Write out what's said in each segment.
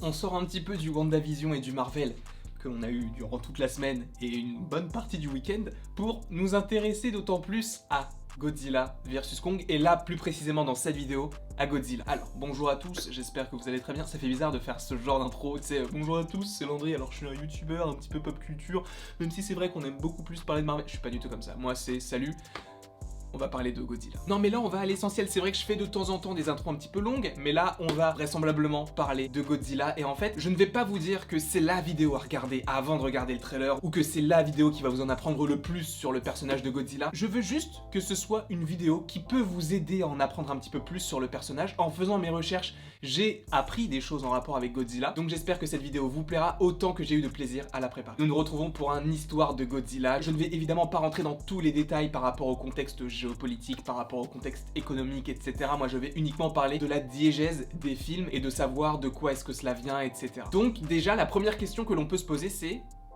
On sort un petit peu du WandaVision et du Marvel que l'on a eu durant toute la semaine et une bonne partie du week-end pour nous intéresser d'autant plus à Godzilla vs Kong et là plus précisément dans cette vidéo à Godzilla. Alors bonjour à tous, j'espère que vous allez très bien. Ça fait bizarre de faire ce genre d'intro, tu sais, bonjour à tous, c'est Landry. Alors je suis un youtubeur un petit peu pop culture, même si c'est vrai qu'on aime beaucoup plus parler de Marvel. Je suis pas du tout comme ça, moi c'est salut, on va parler de Godzilla. Non mais là on va à l'essentiel, c'est vrai que je fais de temps en temps des intros un petit peu longues, mais là on va vraisemblablement parler de Godzilla et en fait je ne vais pas vous dire que c'est la vidéo à regarder avant de regarder le trailer ou que c'est la vidéo qui va vous en apprendre le plus sur le personnage de Godzilla. Je veux juste que ce soit une vidéo qui peut vous aider à en apprendre un petit peu plus sur le personnage. En faisant mes recherches, j'ai appris des choses en rapport avec Godzilla, donc j'espère que cette vidéo vous plaira autant que j'ai eu de plaisir à la préparer. Nous nous retrouvons pour une histoire de Godzilla. Je ne vais évidemment pas rentrer dans tous les détails par rapport au contexte géopolitique, par rapport au contexte économique, etc. Moi je vais uniquement parler de la diégèse des films et de savoir de quoi est-ce que cela vient, etc. Donc déjà la première question que l'on peut se poser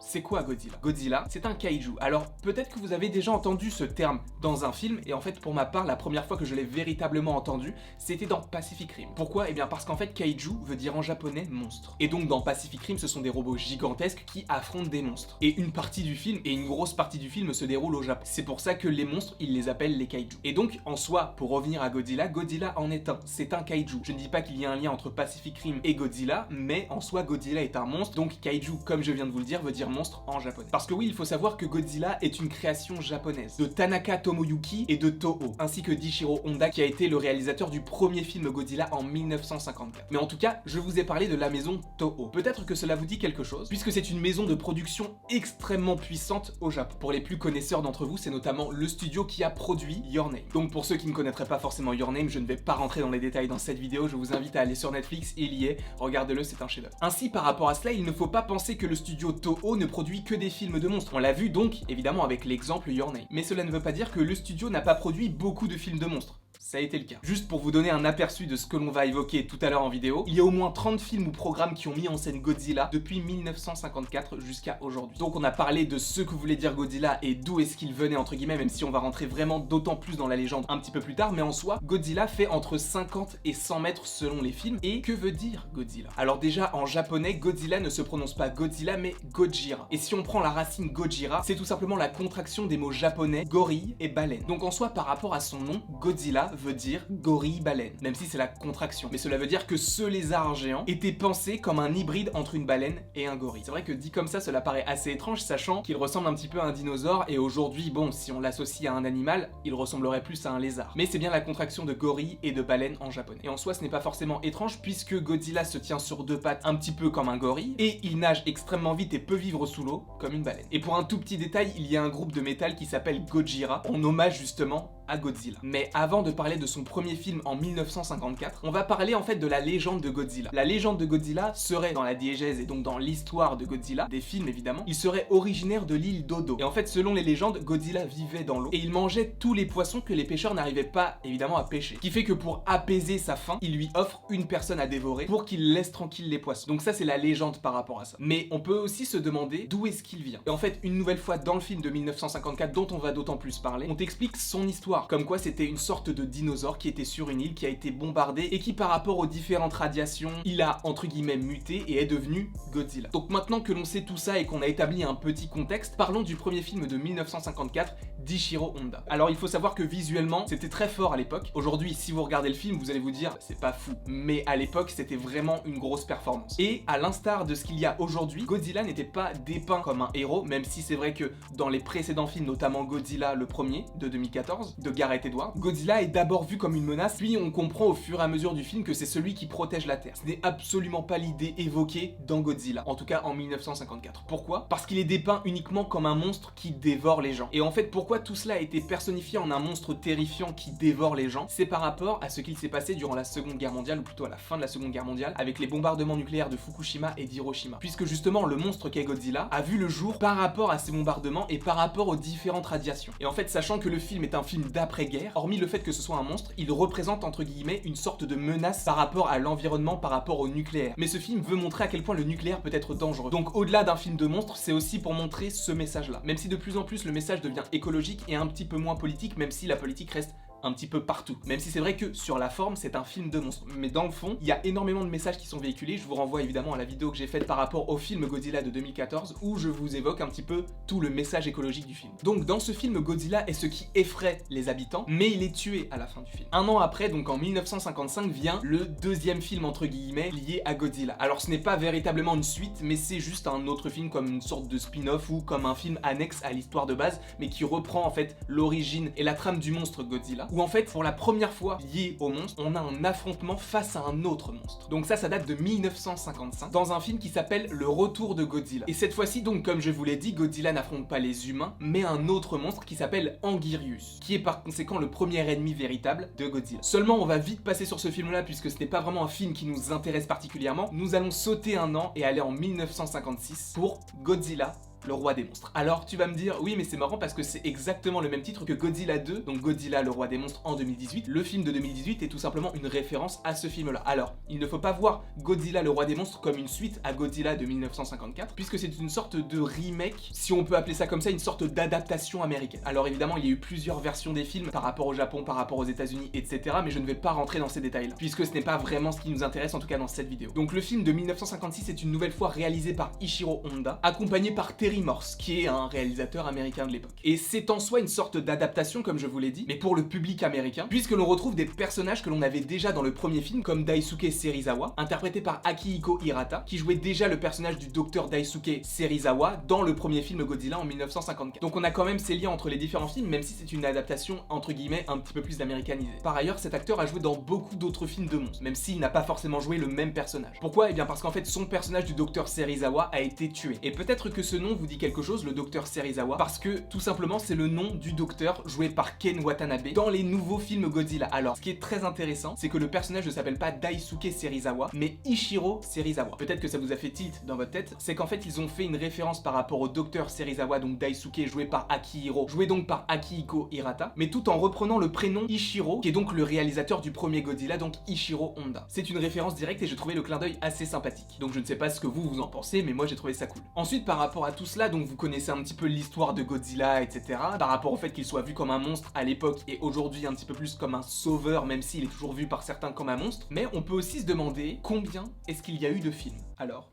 c'est quoi Godzilla? Godzilla, c'est un kaiju. Alors peut-être que vous avez déjà entendu ce terme dans un film, et en fait pour ma part, la première fois que je l'ai véritablement entendu, c'était dans Pacific Rim. Pourquoi? Eh bien parce qu'en fait kaiju veut dire en japonais monstre. Et donc dans Pacific Rim, ce sont des robots gigantesques qui affrontent des monstres. Et une partie du film, et une grosse partie du film se déroule au Japon. C'est pour ça que les monstres, ils les appellent les kaiju. Et donc en soi, pour revenir à Godzilla, Godzilla en est un. C'est un kaiju. Je ne dis pas qu'il y a un lien entre Pacific Rim et Godzilla, mais en soi Godzilla est un monstre, donc kaiju, comme je viens de vous le dire, veut dire monstre en japonais. Parce que oui, il faut savoir que Godzilla est une création japonaise de Tanaka Tomoyuki et de Toho, ainsi que d'Ichiro Honda qui a été le réalisateur du premier film Godzilla en 1954. Mais en tout cas, je vous ai parlé de la maison Toho. Peut-être que cela vous dit quelque chose, puisque c'est une maison de production extrêmement puissante au Japon. Pour les plus connaisseurs d'entre vous, c'est notamment le studio qui a produit Your Name. Donc pour ceux qui ne connaîtraient pas forcément Your Name, je ne vais pas rentrer dans les détails dans cette vidéo, je vous invite à aller sur Netflix, il y est, regardez-le, c'est un chef-d'œuvre. Ainsi, par rapport à cela, il ne faut pas penser que le studio Toho ne produit que des films de monstres. On l'a vu donc, évidemment, avec l'exemple Your Name. Mais cela ne veut pas dire que le studio n'a pas produit beaucoup de films de monstres. Ça a été le cas. Juste pour vous donner un aperçu de ce que l'on va évoquer tout à l'heure en vidéo, il y a au moins 30 films ou programmes qui ont mis en scène Godzilla depuis 1954 jusqu'à aujourd'hui. Donc on a parlé de ce que voulait dire Godzilla et d'où est-ce qu'il venait entre guillemets, même si on va rentrer vraiment d'autant plus dans la légende un petit peu plus tard, mais en soi, Godzilla fait entre 50 et 100 mètres selon les films. Et que veut dire Godzilla? Alors déjà, en japonais, Godzilla ne se prononce pas Godzilla, mais Gojira. Et si on prend la racine Gojira, c'est tout simplement la contraction des mots japonais gorille et baleine. Donc en soi, par rapport à son nom, Godzilla veut dire gorille-baleine, même si c'est la contraction. Mais cela veut dire que ce lézard géant était pensé comme un hybride entre une baleine et un gorille. C'est vrai que dit comme ça, cela paraît assez étrange, sachant qu'il ressemble un petit peu à un dinosaure, et aujourd'hui, bon, si on l'associe à un animal, il ressemblerait plus à un lézard. Mais c'est bien la contraction de gorille et de baleine en japonais. Et en soi, ce n'est pas forcément étrange, puisque Godzilla se tient sur deux pattes un petit peu comme un gorille, et il nage extrêmement vite et peut vivre sous l'eau comme une baleine. Et pour un tout petit détail, il y a un groupe de métal qui s'appelle Gojira, en hommage justement à Godzilla. Mais avant de parler de son premier film en 1954, on va parler en fait de la légende de Godzilla. La légende de Godzilla serait dans la diégèse et donc dans l'histoire de Godzilla, des films évidemment, il serait originaire de l'île d'Odo. Et en fait, selon les légendes, Godzilla vivait dans l'eau et il mangeait tous les poissons que les pêcheurs n'arrivaient pas évidemment à pêcher. Ce qui fait que pour apaiser sa faim, il lui offre une personne à dévorer pour qu'il laisse tranquille les poissons. Donc ça c'est la légende par rapport à ça. Mais on peut aussi se demander d'où est-ce qu'il vient. Et en fait, une nouvelle fois dans le film de 1954 dont on va d'autant plus parler, on t'explique son histoire. Comme quoi c'était une sorte de dinosaure qui était sur une île, qui a été bombardée et qui par rapport aux différentes radiations, il a entre guillemets muté et est devenu Godzilla. Donc maintenant que l'on sait tout ça et qu'on a établi un petit contexte, parlons du premier film de 1954 d'Ichiro Honda. Alors il faut savoir que visuellement c'était très fort à l'époque. Aujourd'hui si vous regardez le film vous allez vous dire c'est pas fou, mais à l'époque c'était vraiment une grosse performance. Et à l'instar de ce qu'il y a aujourd'hui, Godzilla n'était pas dépeint comme un héros, même si c'est vrai que dans les précédents films, notamment Godzilla le premier de 2014 de Gareth Edwards, Godzilla est d'abord vu comme une menace, puis on comprend au fur et à mesure du film que c'est celui qui protège la Terre. Ce n'est absolument pas l'idée évoquée dans Godzilla, en tout cas en 1954. Pourquoi? Parce qu'il est dépeint uniquement comme un monstre qui dévore les gens. Et en fait, pourquoi tout cela a été personnifié en un monstre terrifiant qui dévore les gens? C'est par rapport à ce qu'il s'est passé durant la Seconde Guerre mondiale, ou plutôt à la fin de la Seconde Guerre mondiale, avec les bombardements nucléaires de Fukushima et d'Hiroshima. Puisque justement, le monstre qu'est Godzilla a vu le jour par rapport à ces bombardements et par rapport aux différentes radiations. Et en fait, sachant que le film est un film d'après-guerre, hormis le fait que ce soit un monstre, il représente entre guillemets une sorte de menace par rapport à l'environnement, par rapport au nucléaire. Mais ce film veut montrer à quel point le nucléaire peut être dangereux. Donc au-delà d'un film de monstre, c'est aussi pour montrer ce message-là. Même si de plus en plus le message devient écologique et un petit peu moins politique, même si la politique reste un petit peu partout. Même si c'est vrai que sur la forme, c'est un film de monstre. Mais dans le fond, il y a énormément de messages qui sont véhiculés. Je vous renvoie évidemment à la vidéo que j'ai faite par rapport au film Godzilla de 2014 où je vous évoque un petit peu tout le message écologique du film. Donc dans ce film, Godzilla est ce qui effraie les habitants, mais il est tué à la fin du film. Un an après, donc en 1955, vient le deuxième film entre guillemets lié à Godzilla. Alors ce n'est pas véritablement une suite, mais c'est juste un autre film comme une sorte de spin-off ou comme un film annexe à l'histoire de base, mais qui reprend en fait l'origine et la trame du monstre Godzilla, où en fait pour la première fois lié au monstre, on a un affrontement face à un autre monstre. Donc ça date de 1955, dans un film qui s'appelle Le Retour de Godzilla. Et cette fois-ci donc, comme je vous l'ai dit, Godzilla n'affronte pas les humains, mais un autre monstre qui s'appelle Anguirus, qui est par conséquent le premier ennemi véritable de Godzilla. Seulement on va vite passer sur ce film-là puisque ce n'est pas vraiment un film qui nous intéresse particulièrement. Nous allons sauter un an et aller en 1956 pour Godzilla, le roi des monstres. Alors tu vas me dire, oui mais c'est marrant parce que c'est exactement le même titre que Godzilla 2, donc Godzilla le roi des monstres en 2018. Le film de 2018 est tout simplement une référence à ce film là. Alors, il ne faut pas voir Godzilla le roi des monstres comme une suite à Godzilla de 1954, puisque c'est une sorte de remake, si on peut appeler ça comme ça, une sorte d'adaptation américaine. Alors évidemment, il y a eu plusieurs versions des films par rapport au Japon, par rapport aux États-Unis, etc. Mais je ne vais pas rentrer dans ces détails là, puisque ce n'est pas vraiment ce qui nous intéresse en tout cas dans cette vidéo. Donc le film de 1956 est une nouvelle fois réalisé par Ishiro Honda, accompagné par Terry Morse, qui est un réalisateur américain de l'époque. Et c'est en soi une sorte d'adaptation, comme je vous l'ai dit, mais pour le public américain, puisque l'on retrouve des personnages que l'on avait déjà dans le premier film, comme Daisuke Serizawa, interprété par Akihiko Hirata, qui jouait déjà le personnage du docteur Daisuke Serizawa dans le premier film Godzilla en 1954. Donc on a quand même ces liens entre les différents films, même si c'est une adaptation, entre guillemets, un petit peu plus américanisée. Par ailleurs, cet acteur a joué dans beaucoup d'autres films de monstres, même s'il n'a pas forcément joué le même personnage. Pourquoi? Eh bien parce qu'en fait, son personnage du docteur Serizawa a été tué. Et peut-être que ce nom vous dit quelque chose, le docteur Serizawa, parce que tout simplement c'est le nom du docteur joué par Ken Watanabe dans les nouveaux films Godzilla. Alors ce qui est très intéressant, c'est que le personnage ne s'appelle pas Daisuke Serizawa, mais Ichiro Serizawa. Peut-être que ça vous a fait tilt dans votre tête, c'est qu'en fait ils ont fait une référence par rapport au docteur Serizawa, donc Daisuke joué par Akihiro, joué donc par Akihiko Hirata, mais tout en reprenant le prénom Ichiro, qui est donc le réalisateur du premier Godzilla, donc Ishiro Honda. C'est une référence directe et j'ai trouvé le clin d'œil assez sympathique. Donc je ne sais pas ce que vous en pensez, mais moi j'ai trouvé ça cool. Ensuite par rapport à tout cela, donc vous connaissez un petit peu l'histoire de Godzilla, etc. Par rapport au fait qu'il soit vu comme un monstre à l'époque et aujourd'hui un petit peu plus comme un sauveur, même s'il est toujours vu par certains comme un monstre. Mais on peut aussi se demander combien est-ce qu'il y a eu de films. Alors,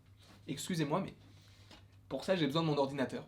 excusez-moi, mais pour ça j'ai besoin de mon ordinateur.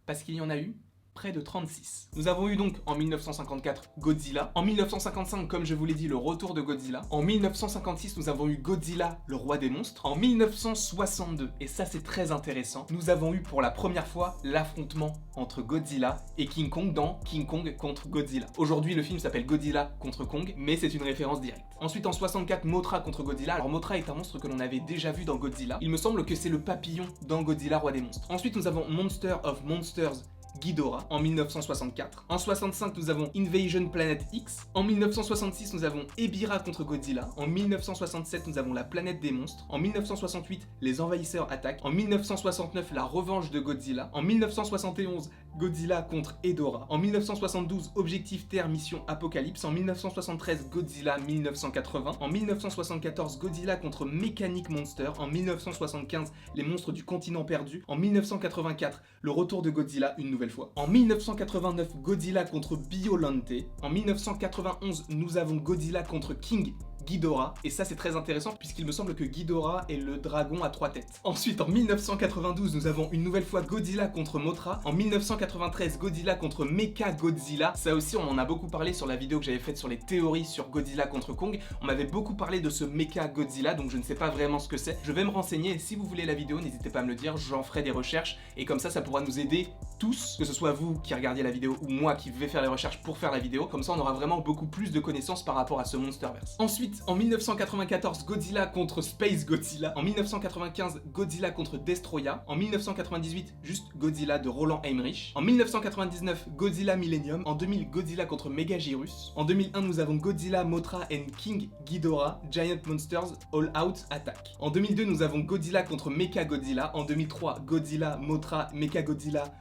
Parce qu'il y en a eu près de 36. Nous avons eu donc en 1954 Godzilla, en 1955 comme je vous l'ai dit le retour de Godzilla, en 1956 nous avons eu Godzilla le roi des monstres, en 1962, et ça c'est très intéressant, nous avons eu pour la première fois l'affrontement entre Godzilla et King Kong dans King Kong contre Godzilla. Aujourd'hui le film s'appelle Godzilla contre Kong, mais c'est une référence directe. Ensuite en 64 Mothra contre Godzilla, alors Mothra est un monstre que l'on avait déjà vu dans Godzilla, il me semble que c'est le papillon dans Godzilla roi des monstres. Ensuite nous avons Monster of Monsters Ghidorah en 1964. En 65, nous avons Invasion Planet X. En 1966, nous avons Ebirah contre Godzilla. En 1967, nous avons La Planète des Monstres. En 1968, Les Envahisseurs attaquent. En 1969, La Revanche de Godzilla. En 1971, Godzilla contre Hedorah. En 1972, Objectif Terre Mission Apocalypse. En 1973, Godzilla 1980. En 1974, Godzilla contre Mechanic Monster. En 1975, Les Monstres du Continent Perdu. En 1984, Le Retour de Godzilla une nouvelle fois. En 1989, Godzilla contre Biolante. En 1991, nous avons Godzilla contre King Ghidorah, et ça c'est très intéressant puisqu'il me semble que Ghidorah est le dragon à 3 têtes. Ensuite en 1992 nous avons une nouvelle fois Godzilla contre Mothra. En 1993 Godzilla contre Mecha Godzilla, ça aussi on en a beaucoup parlé sur la vidéo que j'avais faite sur les théories sur Godzilla contre Kong. On m'avait beaucoup parlé de ce Mecha Godzilla, donc je ne sais pas vraiment ce que c'est. Je vais me renseigner et si vous voulez la vidéo n'hésitez pas à me le dire, j'en ferai des recherches et comme ça pourra nous aider tous, que ce soit vous qui regardiez la vidéo ou moi qui vais faire les recherches pour faire la vidéo, comme ça on aura vraiment beaucoup plus de connaissances par rapport à ce Monsterverse. Ensuite en 1994, Godzilla contre Space Godzilla. En 1995, Godzilla contre Destroya. En 1998, juste Godzilla de Roland Emmerich. En 1999, Godzilla Millennium. En 2000, Godzilla contre Megagirus. En 2001, nous avons Godzilla, Mothra and King Ghidorah, Giant Monsters, All Out Attack. En 2002, nous avons Godzilla contre Mecha Godzilla. En 2003, Godzilla, Mothra, Mecha Godzilla,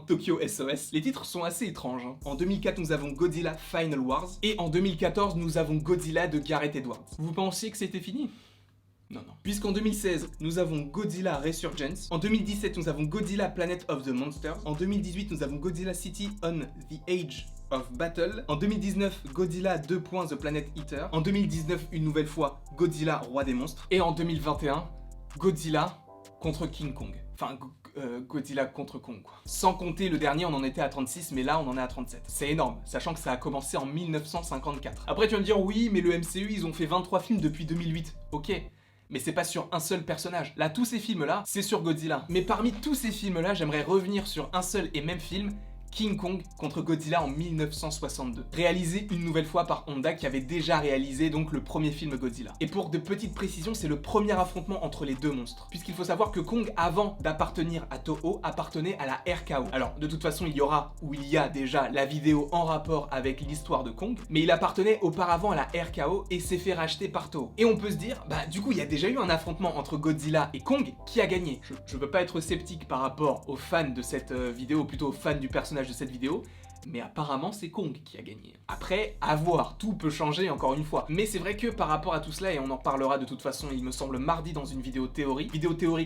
Tokyo SOS. Les titres sont assez étranges. En 2004, nous avons Godzilla Final Wars. Et en 2014, nous avons Godzilla de Gareth Edwards. Vous pensiez que c'était fini ? Non. Puisqu'en 2016, nous avons Godzilla Resurgence. En 2017, nous avons Godzilla Planet of the Monsters. En 2018, nous avons Godzilla City on the Edge of Battle. En 2019, Godzilla 2. The Planet Eater. En 2019, une nouvelle fois, Godzilla, roi des monstres. Et en 2021, Godzilla contre King Kong. Enfin, Godzilla contre Kong, quoi. Sans compter le dernier, on en était à 36, mais là, on en est à 37. C'est énorme, sachant que ça a commencé en 1954. Après, tu vas me dire, oui, mais le MCU, ils ont fait 23 films depuis 2008. Ok. Mais c'est pas sur un seul personnage. Là, tous ces films-là, c'est sur Godzilla. Mais parmi tous ces films-là, j'aimerais revenir sur un seul et même film, King Kong contre Godzilla en 1962. Réalisé une nouvelle fois par Honda qui avait déjà réalisé donc le premier film Godzilla. Et pour de petites précisions, c'est le premier affrontement entre les deux monstres. Puisqu'il faut savoir que Kong, avant d'appartenir à Toho, appartenait à la RKO. Alors, de toute façon, il y a déjà la vidéo en rapport avec l'histoire de Kong, mais il appartenait auparavant à la RKO et s'est fait racheter par Toho. Et on peut se dire, bah du coup, il y a déjà eu un affrontement entre Godzilla et Kong qui a gagné. Je veux pas être sceptique par rapport aux fans de cette vidéo, plutôt aux fans du personnage de cette vidéo, mais apparemment c'est Kong qui a gagné. Après, à voir, tout peut changer encore une fois. Mais c'est vrai que par rapport à tout cela, et on en parlera de toute façon, il me semble mardi dans une vidéo théorie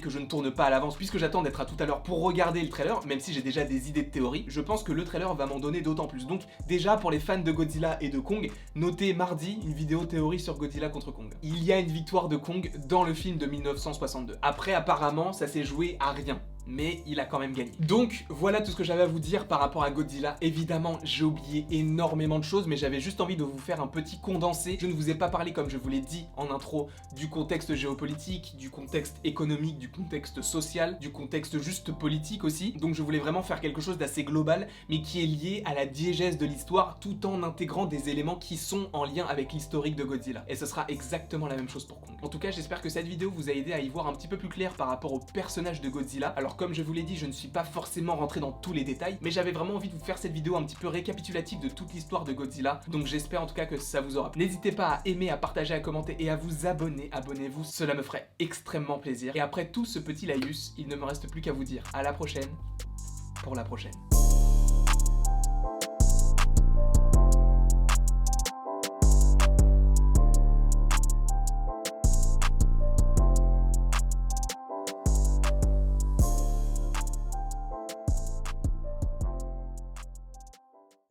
que je ne tourne pas à l'avance puisque j'attends d'être à tout à l'heure pour regarder le trailer, même si j'ai déjà des idées de théorie, je pense que le trailer va m'en donner d'autant plus. Donc déjà pour les fans de Godzilla et de Kong, notez mardi une vidéo théorie sur Godzilla contre Kong. Il y a une victoire de Kong dans le film de 1962. Après apparemment ça s'est joué à rien, mais il a quand même gagné. Donc voilà tout ce que j'avais à vous dire par rapport à Godzilla. Évidemment, j'ai oublié énormément de choses, mais j'avais juste envie de vous faire un petit condensé. Je ne vous ai pas parlé, comme je vous l'ai dit en intro, du contexte géopolitique, du contexte économique, du contexte social, du contexte juste politique aussi. Donc je voulais vraiment faire quelque chose d'assez global, mais qui est lié à la diégèse de l'histoire, tout en intégrant des éléments qui sont en lien avec l'historique de Godzilla. Et ce sera exactement la même chose pour Kong. En tout cas, j'espère que cette vidéo vous a aidé à y voir un petit peu plus clair par rapport au personnage de Godzilla. Alors comme je vous l'ai dit, je ne suis pas forcément rentré dans tous les détails, mais j'avais vraiment envie de vous faire cette vidéo un petit peu récapitulative de toute l'histoire de Godzilla, donc j'espère en tout cas que ça vous aura plu. N'hésitez pas à aimer, à partager, à commenter et à vous abonner, abonnez-vous, cela me ferait extrêmement plaisir. Et après tout ce petit laïus, il ne me reste plus qu'à vous dire à la prochaine pour la prochaine.